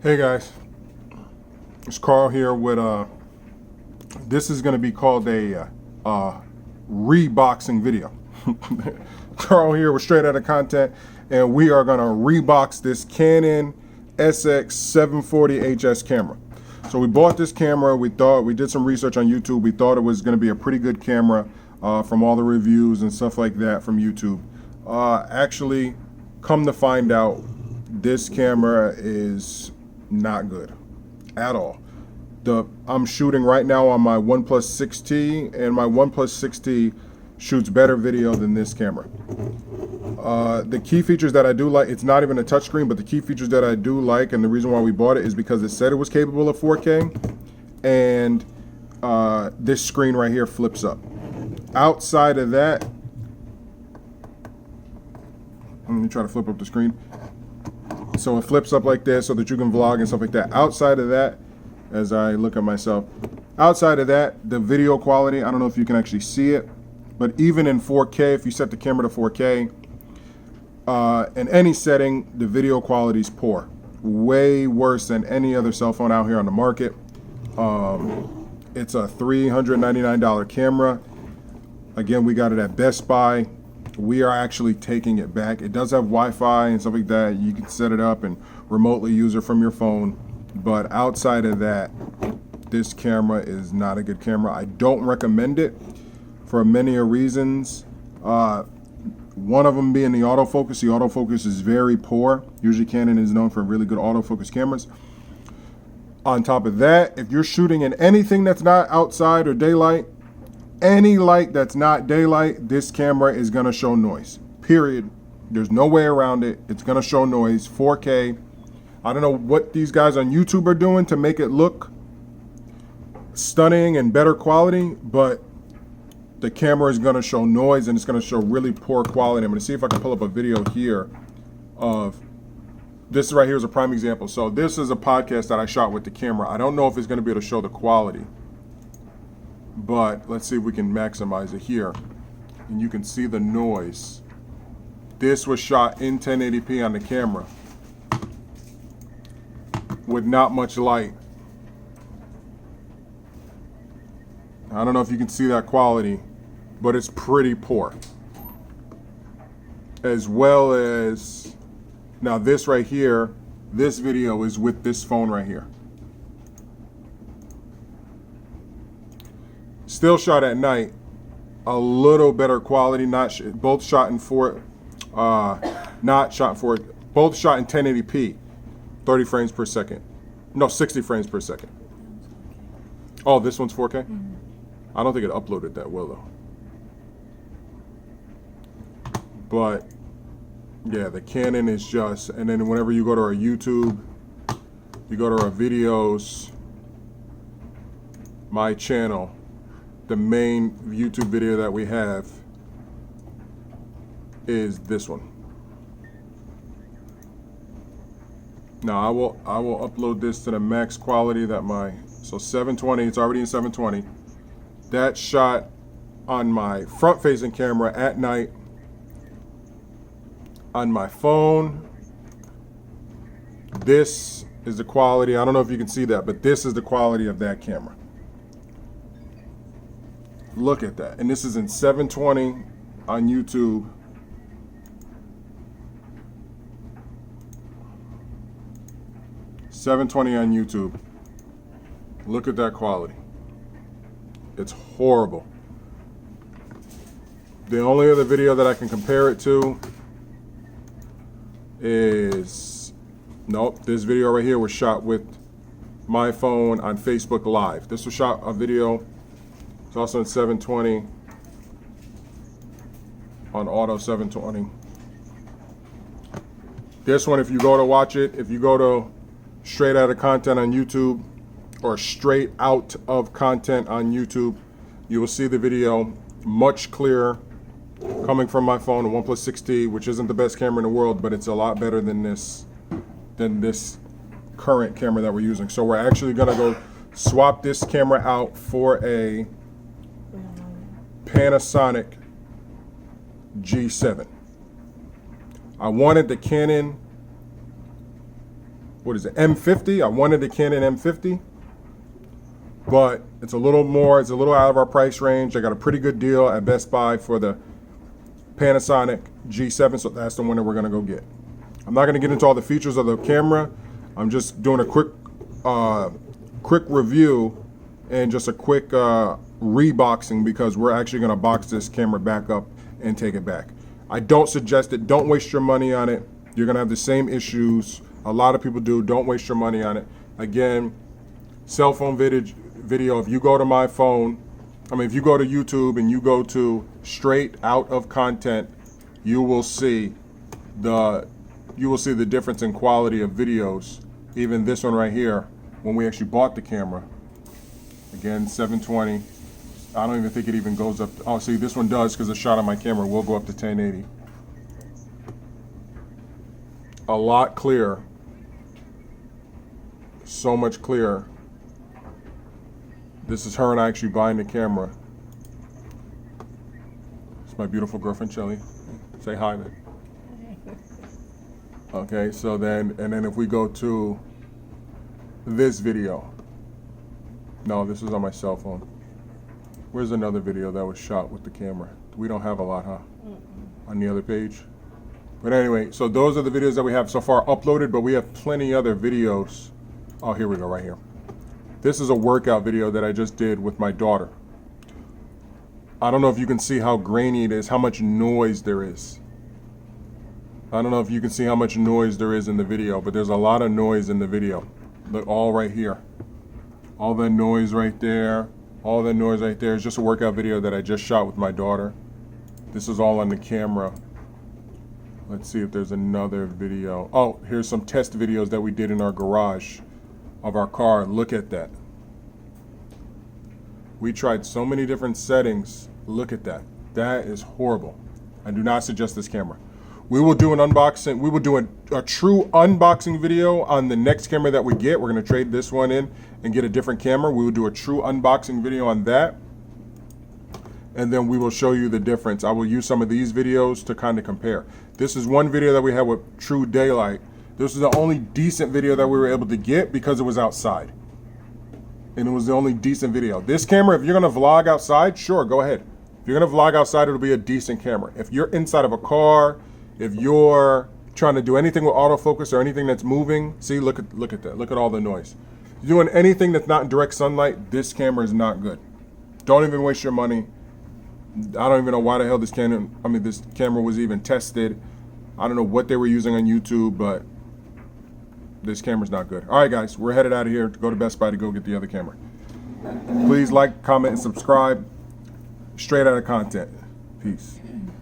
Hey guys, it's Carl here with this is going to be called a reboxing video. Carl here with Straight Outta Content, and we are going to rebox this Canon SX740HS camera. So we bought this camera. We did some research on YouTube. We thought it was going to be a pretty good camera from all the reviews and stuff like that from YouTube. Actually, come to find out, this camera is not good at all. I'm shooting right now on my OnePlus 6T, and my OnePlus 6T shoots better video than this camera. The key features that I do like, it's not even a touchscreen, but the key features that I do like, and the reason why we bought it is because it said it was capable of 4K, and this screen right here flips up. Outside of that, let me try to flip up the screen. So it flips up like this so that you can vlog and stuff like that. Outside of that, as I look at myself, outside of that, the video quality, I don't know if you can actually see it, but even in 4K, if you set the camera to 4K, in any setting, the video quality is poor. Way worse than any other cell phone out here on the market. It's a $399 camera. Again, we got it at Best Buy. We are actually taking it back. It does have Wi-Fi and stuff like that. You can set it up and remotely use it from your phone. But outside of that, this camera is not a good camera. I don't recommend it for many reasons. One of them being the autofocus. The autofocus is very poor. Usually Canon is known for really good autofocus cameras. On top of that, if you're shooting in anything that's not outside or daylight, any light that's not daylight, this camera is gonna show noise, period. There's no way around it. It's gonna show noise. 4K. I don't know what these guys on YouTube are doing to make it look stunning and better quality, but the camera is gonna show noise and it's gonna show really poor quality. I'm gonna see if I can pull up a video here of this right here is a prime example. So this is a podcast that I shot with the camera. I don't know if it's gonna be able to show the quality, but let's see if we can maximize it here. And you can see the noise. This was shot in 1080p on the camera with not much light. I don't know if you can see that quality, but it's pretty poor. As well as, now this right here, this video is with this phone right here. Still shot at night, a little better quality. Both shot in both shot in 1080p, 30 frames per second. No, 60 frames per second. Oh, this one's 4K? I don't think it uploaded that well though. But yeah, the Canon is just, and then whenever you go to our YouTube, you go to our videos, my channel, the main YouTube video that we have is this one. Now I will upload this to the max quality that so 720, it's already in 720. That shot on my front facing camera at night on my phone. This is the quality. I don't know if you can see that, but this is the quality of that camera. Look at that. And this is in 720 on YouTube. $720 on YouTube. Look at that quality. It's horrible. The only other video that I can compare it to is, nope, this video right here was shot with my phone on Facebook Live. This was shot a video. It's also in 720 on Auto 720. This one, if you go to watch it, if you go to Straight Outta Content on YouTube or Straight Out of Content on YouTube, you will see the video much clearer coming from my phone, a OnePlus 6T, which isn't the best camera in the world, but it's a lot better than this current camera that we're using. So we're actually gonna go swap this camera out for a Panasonic G7. I wanted the Canon what is it, M50. I wanted the Canon M50, but it's a little more, it's a little out of our price range. I got a pretty good deal at Best Buy for the Panasonic G7, so that's the one that we're gonna go get. I'm not gonna get into all the features of the camera. I'm just doing a quick review and just a quick reboxing, because we're actually gonna box this camera back up and take it back. I don't suggest it. Don't waste your money on it. You're gonna have the same issues a lot of people do. Don't waste your money on it. Again, cell phone video, if you go to my phone, if you go to YouTube and you go to straight out of content, you will see the difference in quality of videos. Even this one right here, when we actually bought the camera, again, 720. I don't even think it even goes up. Oh, see, this one does, because the shot on my camera will go up to 1080. A lot clearer. So much clearer. This is her and I actually buying the camera. It's my beautiful girlfriend, Shelly. Say hi, man. Okay, so then, and then if we go to this video. No, this is on my cell phone. Where's another video that was shot with the camera? We don't have a lot, huh? On the other page. But anyway, so those are the videos that we have so far uploaded, but we have plenty other videos. Oh, here we go, right here. This is a workout video that I just did with my daughter. I don't know if you can see how grainy it is, how much noise there is. I don't know if you can see how much noise there is in the video, but there's a lot of noise in the video. Look, all right here. All that noise right there. All that noise right there is just a workout video that I just shot with my daughter. This is all on the camera. Let's see if there's another video. Oh, here's some test videos that we did in our garage of our car. Look at that. We tried so many different settings. Look at that. That is horrible. I do not suggest this camera. We will do an unboxing. We will do a true unboxing video on the next camera that we get. We're going to trade this one in and get a different camera. We will do a true unboxing video on that. And then we will show you the difference. I will use some of these videos to kind of compare. This is one video that we had with True Daylight. This is the only decent video that we were able to get because it was outside. And it was the only decent video. This camera, if you're going to vlog outside, sure, go ahead. If you're going to vlog outside, it'll be a decent camera. If you're inside of a car, if you're trying to do anything with autofocus or anything that's moving, see, look at that. Look at all the noise. If you're doing anything that's not in direct sunlight, this camera is not good. Don't even waste your money. I don't even know why the hell this camera was even tested. I don't know what they were using on YouTube, but this camera's not good. All right, guys, we're headed out of here to go to Best Buy to go get the other camera. Please like, comment, and subscribe. Straight out of content. Peace.